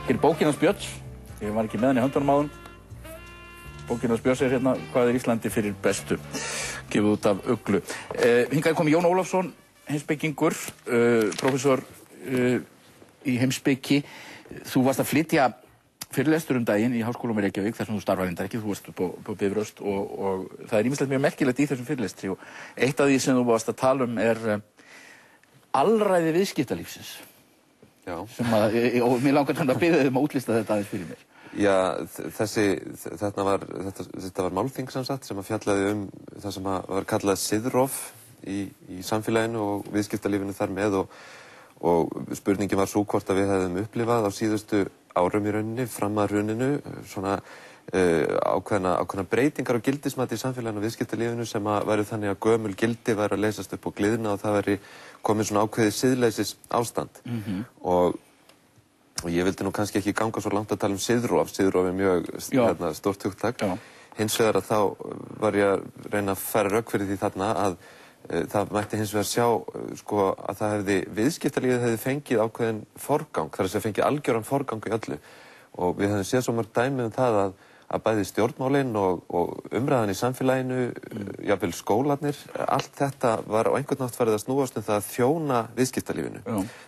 Hér er bókin hans Björns. Ég var ekki með hann í höndunum áðan. Bókin hans Björns hérna, Hvað er Íslandi fyrir bestu? Gefið út af Uglu. Hingað kom Jón Ólafsson, heimspekingur, prófessor í heimspeki. Þú varst að flytja fyrirlestur daginn í Háskólanum í Reykjavík, þar sem þú starfar reyndar ekki, þú varst upp á Bifröst og það er ýmislegt mjög merkilegt í þessum fyrirlestri og eitt af því sem þú varst að tala er alræði viðskiptalífsins. Já. Og mér langar að biðja þig að útlista þetta aðeins fyrir mér. Já, þetta var málþing sem að fjallaði það sem var kallað siðrof í samfélaginu og viðskiptalífinu þar með og spurningin var svo hvort að við hefðum upplifað á síðustu árum í rauninni, fram að hruninu, svona ákveðna breytingar á gildismati í samfélaginu og viðskiptalífinu sem að væri þannig að gömul gildi væri að leysast upp á gliðna og það væri komið svona ákveðið siðleysis ástand. Og ég vildi nú kannski ekki ganga svo langt að tala siðrof. Siðrof er mjög stórt hugtak. Hins vegar að þá var ég að reyna að færa rök fyrir því þarna að það mætti hins vegar sjá að það viðskiptalífið hefði fengið ákveðin forgang, þar að fengið algjöran forgang í öllu. Og við hefðum séð svo mörg dæmi það að bæði stjórnmálin og umræðan í samfélaginu, jafnvel skólarnir, allt þetta var á einhvern nátt farið að snúast það að þjóna viðskiptalífinu.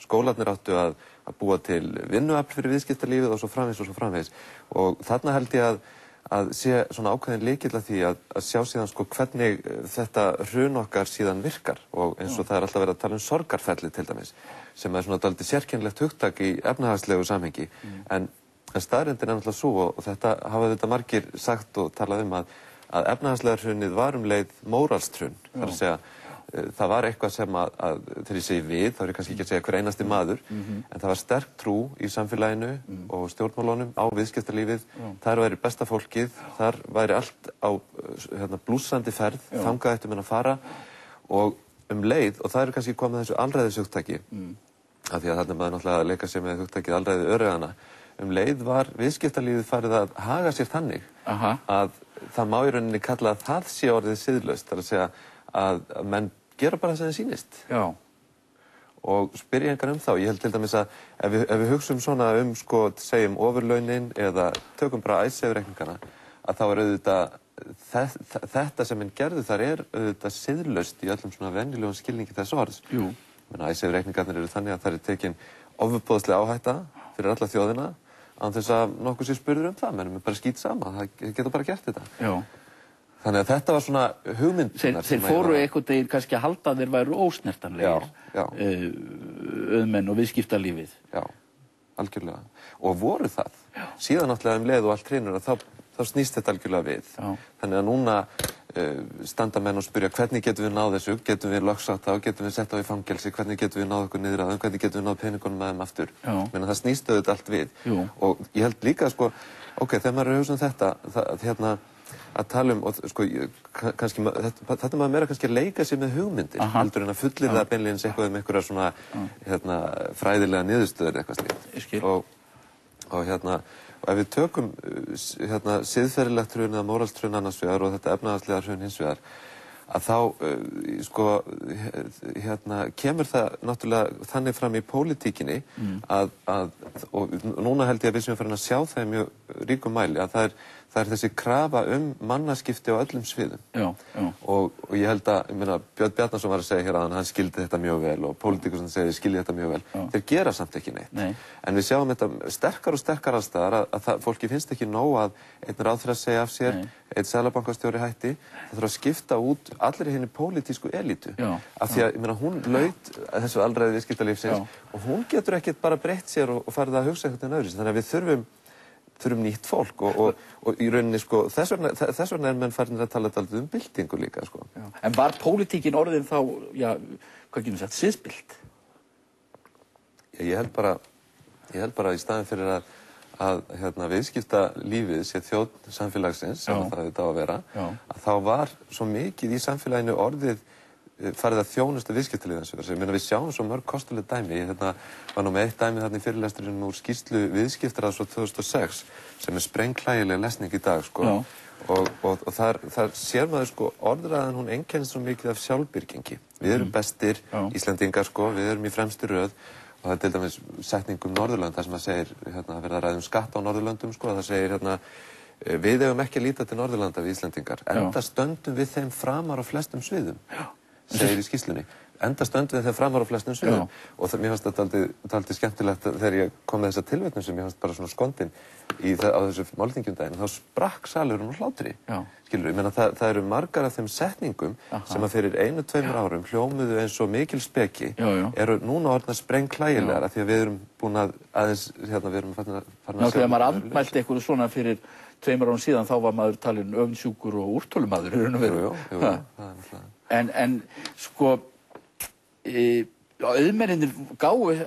Skólarnir áttu að búa til vinnuafl fyrir viðskiptalífið og svo framvegis. Og þarna held ég að sé svona ákveðin lykill að því að sjá síðan hvernig þetta hrun okkar síðan virkar og eins og það er alltaf verið að tala sorgarferli til dæmis sem er svona dálítið sérkennilegt hugtak í efnahagslegu samhengi en staðreyndin er náttúrulega svo og þetta hafa þetta margir sagt og talað að efnahagslega hrunið var leið móralskt hrun, þar að segja það var eitthvað sem þegar ég segi við, þá er ég kannski ekki að segja hver einasti maður en það var sterk trú í samfélaginu og stjórnmálunum á viðskiptalífið þar væri besta fólkið, þar væri allt á blússandi ferð þangað ættu menn að fara og leið, og það er kannski komið þessu alræðishugtaki af því að þarna maður náttúrulega að leika sér með hugtakið alræði öreiganna leið var viðskiptalífið farið að haga sér þannig að það má í rauninni kalla að það sé orðið siðlaust, þar að segja að menn gera bara það sem þeim sýnist. Já. Og spyrja engan þá. Ég held til dæmis að ef við hugsum svona segjum ofurlaunin eða tökum bara ICEF-reikningana, að þá er auðvitað þetta sem menn gerðu þar er auðvitað siðlaust í öllum svona venjulegum skilningi þess orðs. Jú. ICEF-reikningarnir eru þannig að það er tekin ofboðsleg áhætta fyrir alla þjóðina án þess að nokkuð sé spurður það, mennum er bara skít sama, það geta bara gert þetta. Já. Þannig að þetta var svona hugmyndirnar. Þeir fóru einhvern veginn kannski að halda að þeir væru ósnertanlegir, auðmenn og viðskiptalífið. Já, algjörlega. Og voru það. Já. Síðan náttúrulega leið og allt hrynur að þá snýst þetta algjörlega við. Já. Þannig að núna standa menn og spyrja hvernig getum við náð þessu, getum við lögsatt á, getum við sett á í fangelsi, hvernig getum við náð okkur niður að þeim, hvernig getum við náð peningunum með þeim aftur. Menn það snýst auðvitað allt við. Jú. Og ég held líka þegar maður er að hugsa þetta að tala og kannski þetta maður meira kannski að leika sér með hugmyndir heldur en að fullyrða beinlínis eitthvað einhverja svona fræðilega niðurstöður eitthvað slíkt og ef við tökum siðferðilegt hrun eða móralskt hrun annars vegar og þetta efnahagslega hrun hins vegar að þá kemur það náttúrulega þannig fram í pólitíkinni og núna held ég að við sem farin að sjá það í mjög ríkum mæli að það er þessi krafa mannaskipti á öllum sviðum. Já, já. Og ég held að, Björn Bjarnason var að segja hér að hann skildi þetta mjög vel og pólitíkur sem segir skilji þetta mjög vel. Já. Þeir gera samt ekki neitt. Nei. En við sjáum þetta sterkar og sterkar allstaðar að fólki finnst ekki nóg að einn ráðherra segja af sér, einn seðlabankastjóri hætti, það þarf að skipta út allir hinni pólitísku elítu. Já. Af því að hún laut þessu alræði viðskiptalífsins og hún getur ekkert bara breytt sér og farið að hugsa eitthvað öðruvísi. Þannig að við þurfum nýtt fólk og í rauninni þess vegna er menn farin að tala um byltingu líka En var pólitíkin orðin þá, hvað getum við sagt, siðspillt? Ég held bara í staðinn fyrir að viðskiptalífið sé þjónn samfélagsins sem það á að vera að þá var svo mikið í samfélaginu orðið farið að þjónusta viðskiptalífið við sjáum svo mörg kostuleg dæmi ég var nú með eitt dæmi þarna í fyrirlesturinn úr skýrslu viðskiptaráðs frá 2006 sem er sprengklægileg lesning í dag og þar sér maður orðræðan hún einkennist svo mikið af sjálfbirgingi við erum bestir Íslendingar við erum í fremstu röð það er til dæmis setning Norðurlönd þar sem það segir, verið að ræða skatt á Norðurlöndum, sko, það segir við eigum ekki að líta til Norðurlanda við Íslendingar, enda stöndum við þeim framar á flestum sviðum, segir í skýrslunni. Enda stöndum við þeim framar á flestum sviðum. Og mér fannst þetta dálítið skemmtilegt þegar ég kom með þessa tilvitnun sem ég fannst bara svona skondin á þessu málþingjumdaginn, þá sprakk salurinn úr hlátri. Skilurðu, ég meina það eru margar af þeim setningum sem að fyrir 1-2 árum hljómuðu eins og mikil speki, eru núna orðnar sprengklægilegar af því að við erum búin að aðeins, við erum farin að þegar maður andmælti einhverju svona fyrir 2 árum síðan, þá var maður talinn öfundsjúkur og úrtölumaður í raun og veru. En sko auðmennirnir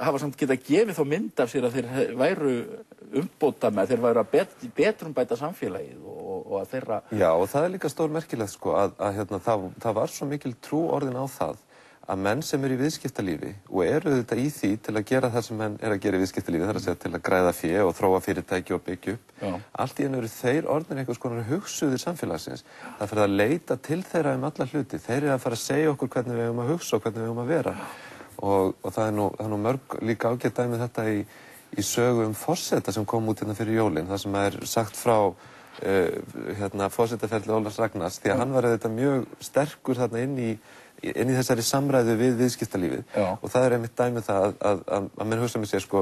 hafa samt getað gefið þá mynd af sér að þeir væru umbótamenn, þeir væru að betrumbæta samfélagið og að þeirra... Já, og það er líka stórmerkilegt, sko, að það var svo mikil trú orðin á það að menn sem eru í viðskiptalífi og eru auðvitað í því til að gera það sem menn eru að gera í viðskiptalífi, það er að segja til að græða fé og þróa fyrirtæki og byggja upp. Allt í einu eru þeir orðnir einhvers konar hugsuðir samfélagsins. Það fyrir að leita til þeirra alla hluti. Þeir eru að fara að segja okkur hvernig við eigum að hugsa og hvernig við eigum að vera. Og það er nú mörg líka ágætt dæmi þetta í sögu forseta sem kom út fyrir jólin, það sem er sagt frá forsetaferli Ólafs Ragnars, því að hann var auðvitað mjög sterkur þarna inn í þessari samræðu við viðskiptalífið. Og það er einmitt dæmi það að menn hugsa með sér, sko,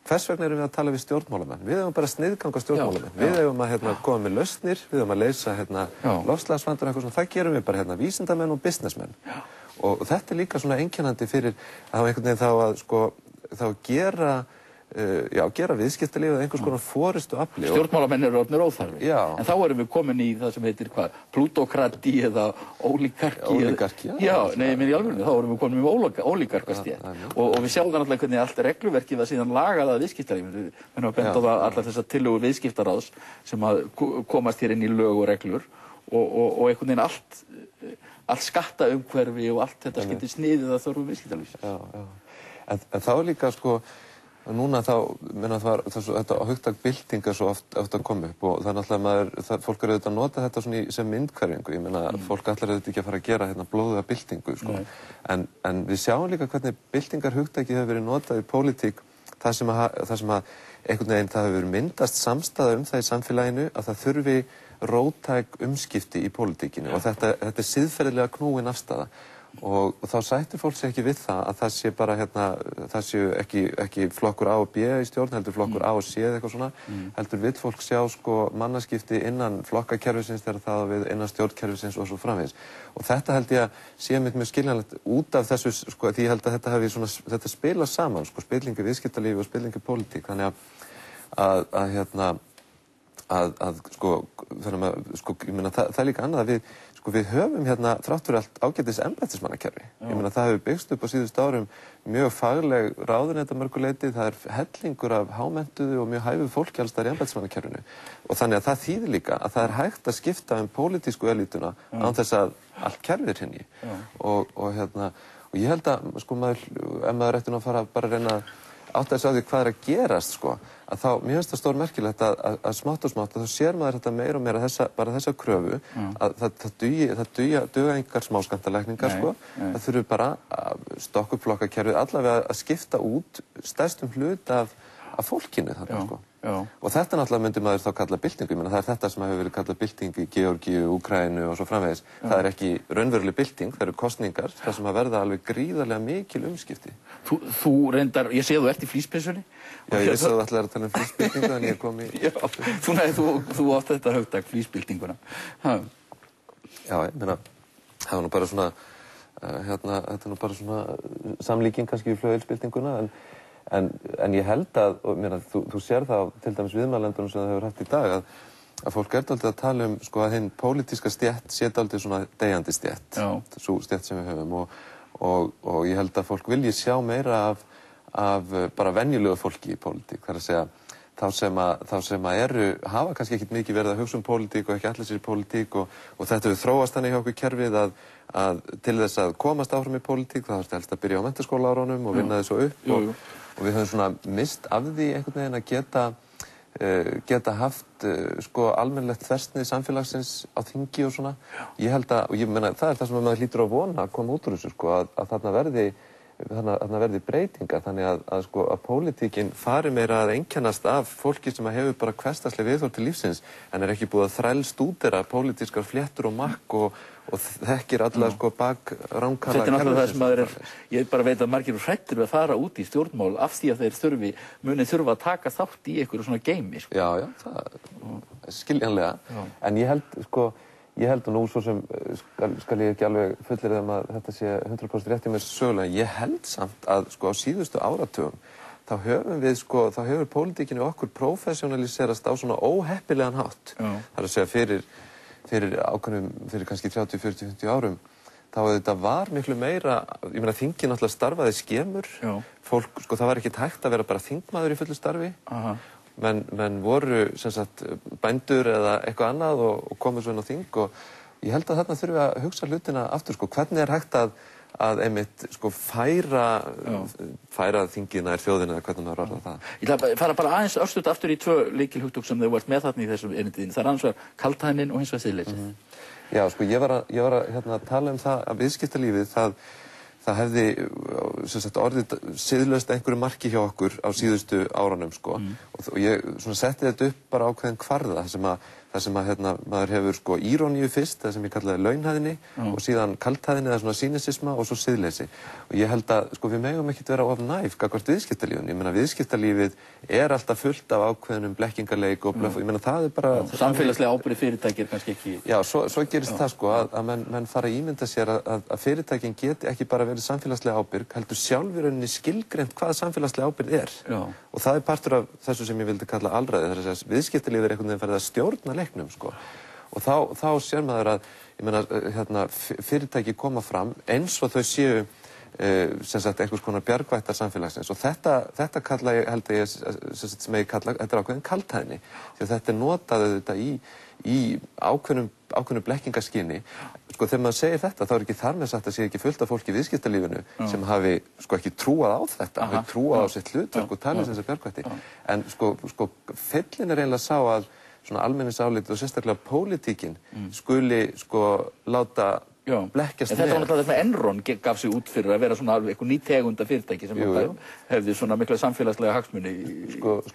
hvers vegna erum við að tala við stjórnmálamenn? Við eigum bara að sniðganga stjórnmálamenn. Við eigum að koma með lausnir, við eigum að leysa loftslagsvandann og eitthvað svona. Það gerum við bara vísindamenn og businessmenn. Og þetta er líka svona einkennandi fyrir að einhvern veginn þá gera viðskiptalífið einhvers konar forystu afli. Stjórnmálamenn eru orðnir óþarfir. En þá erum við komin í það sem heitir plútókrati eða ólígarki. Nei, ég meina í alvörunni, þá erum við komin með ólígarkastétt. Og við sjáum það náttúrulega hvernig allt regluverkið var síðan lagað að viðskiptalífinu. Við erum að benda á það allar þessar tillögur viðskiptaráðs sem að komast hér inn í lög og reglur og einhvern veginn allt skattaumhverfi og allt þetta skiptir sniðið að þörfum viðskiptalífsins. En þá líka, sko, núna þetta hugtak byltinga svo oft að koma upp og það er náttúrulega fólk eru auðvitað að nota þetta svona sem myndhverfingu. Ég meina, fólk ætlar auðvitað ekki að fara að gera blóðuga byltingu, sko. En við sjáum líka hvernig byltingarhugtaki hefur verið notað í pólitík, það sem að einhvern veginn það hefur verið myndast samstaða það í samfélaginu að það þurfi róttæk umskipti í pólitíkinu og þetta er siðferðilega knúin afstaða. Og þá sættir fólk sig ekki við það að það sé bara það séu ekki flokkur A og B í stjórn, heldur flokkur A og C eða eitthvað svona, heldur vill fólk sjá, sko, mannaskipti innan flokkakerfisins þegar það við innan stjórnkerfisins og svo framvegis. Og þetta held ég að sé mjög skiljanlegt út af þessu, sko, því ég held að þetta spila saman, sko, spillingi viðskiptalífi og spillingi pólitík, þannig ég meina það er líka annað að við höfum þrátt fyrir allt ágætis embættismannakerfi. Ég meina það hefur byggst upp á síðustu árum mjög fagleg ráðuneyti að mörgu leyti, það er hellingur af hámenntuðu og mjög hæfu fólki alls staðar í embættismannakerfinu. Og þannig að það þýðir líka að það er hægt að skipta pólitísku elítuna án þess að allt kerfið hrynji. Og ég held að, sko, ef maður ætti nú að fara bara að reyna átt að sjá því hvað er að gerast, sko, að þá, mér finnst það stórmerkilegt að smátt og smátt, að þá sér maður þetta meira og meira þessa kröfu, að það duga engar smáskammtalækningar, sko, það þurfi bara að stokka upp flokkakerfið, allavega að skipta út stærstum hlut af fólkinu þarna, sko. Og þetta náttúrulega myndi maður þá kalla byltingu, ég meina það er þetta sem hefur verið kallað bylting í Georgíu, Úkraínu og svo framvegis. Það er ekki raunveruleg bylting, það eru kosningar, það sem að verða alveg gríðarlega mikil umskipti. Þú reyndar, ég sé að þú ert í flísbyssunni. Já, ég sé að þú ætlar að tala flísbyltingu, en ég kom í... Þú átt þetta hugtak, flísbyltinguna. Já, ég meina, það var nú bara svona, þetta er nú bara svona samlíking kannski í flugvélsbyltinguna, en ég held að, þú sér það til dæmis viðmælendunum sem það hefur haft í dag, að fólk er dálítið að tala sko að hinn pólitíska stétt sé dálítið svona deyjandi stétt, sú stétt sem við höfum og ég held að fólk vilji sjá meira af bara venjulegu fólki í pólitík, það er að segja þá sem hafa kannski ekkit mikið verið að hugsa pólitík og ekki allir sér í pólitík og þetta við þróast þannig hjá okkur kerfið að til þess að komast áfram í pólitík þá þarfst helst að byrja á menntaskólaárunum og vinna þessu upp og við höfum svona mist af því einhvern veginn að geta haft sko almennilegt þversnið samfélagsins á þingi og svona. Ég held að, og ég meina það er það sem maður hlýtur að vona að koma út úr þessu sko að þarna þarna verði breytingar þannig að pólitíkin fari meira að einkennast af fólki sem hefur bara hversdagsleg viðhorf til lífsins en ekki búið að þrælstúdera pólitískar fléttur og makk og þekkir alla bak ránkala. Þetta er náttúrulega það sem maður ég bara veit að margir eru hræddir við að fara út í stjórnmál af því að þeir muni þurfa að taka þátt í einhverju svona geimi. Já, það skiljanlega. En ég held nú svo sem skal ég ekki alveg fullyrða að þetta sé 100% rétt í mér sögulega. Ég held samt að á síðustu áratugum þá hefur pólitíkinni okkur prófessionaliserast á svona óheppilegan hátt. Það er að segja fyrir kannski 30, 40, 50 árum þá þetta var miklu meira, ég meina þingin náttúrulega starfaði skemur, fólk, það var ekki hægt að vera bara þingmaður í fullu starfi. Menn voru sem sagt bændur eða eitthvað annað og komu svo inn á þing og ég held að þarna þurfi að hugsa hlutina aftur hvernig er hægt að einmitt færa þingið nær þjóðina eða hvernig maður orðar það. Ég ætla að fara bara aðeins örstutt aftur í 2 lykilhugtök sem þau vart með þarna í þessum erindi. Það er annars vegar kaldhæðnin og hins vegar siðleysið. Já, ég var að tala um það að viðskiptalífið það hefði orðið siðlaust einhverju marki hjá okkur á síðustu árunum og ég setti þetta upp bara ákveðin kvarða þar sem maður hefur íróníu fyrst, það sem ég kallaði launhæðni og síðan kaldhæðni eða svona sýnisisma og svo siðleysi og ég held að við megum ekkert vera of næf gagnvart viðskiptalífinu. Ég meina viðskiptalífið er alltaf fullt af ákveðnum blekkingarleik og blöff, ég meina það er bara samfélagslega ábyrgð fyrirtæki er kannski ekki. Já, svo gerist það að menn fara að ímynda sér að fyrirtækin geti ekki bara verið samfélagslega ábyrgð, heldur sjálf í rauninni skilgreint hvað samfélagslega ábyrgð er. Og það er partur af þessu sem ég vildi kalla alræði, þar að viðskiptalífið er einhvern veginn farið að stjórna leiknum og þá sér maður að ég meina fyrirtæki koma fram eins og þau séu sem sagt einhvers konar bjargvættar samfélagsins og þetta kalla ég held að sem ég kalla þetta er ákveðin kaldhæðni því að þetta er notað auðvitað í ákveðnu blekkingaskyni. Þegar maður segir þetta þá er ekki þar með sagt að sé ekki fullt af fólki í viðskiptalífinu sem hafi ekki trúað á þetta, hafi trúað á sitt hlutverk og talið sem bjargvætti. En feillin er eiginlega sá að svona almenningsálitið og sérstaklega pólitíkin skuli láta blekkjast með. Þetta var náttúrulega þess að Enron gaf sig út fyrir að vera svona alveg eitthvað ný tegund af fyrirtæki sem hefði svona mikla samfélagslega hagsmuni.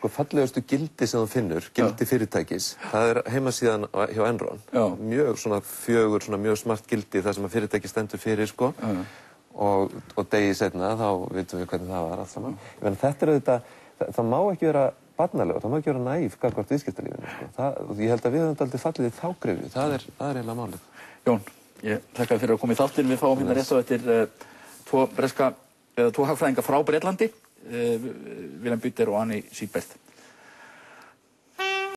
Fallegustu gildi sem þú finnur, gildi fyrirtækis, það er heimasíðan hjá Enron. Mjög svona mjög smart gildi þar sem að fyrirtæki stendur fyrir og degi seinna þá vitum við hvernig það var allt saman. Þetta er auðvitað, það má ekki vera barnalegur, það má ekki vera næf gagnvart viðskiptalífinu. Ég held að við höfum aldrei fallið í þá gryfju, það er eiginlega málið. Jón, ég þakka fyrir að koma í þáttinn. Við fáum hérna rétt á eftir tvo hagfræðinga frá Bretlandi, Willem Buiter og Annie Siebert.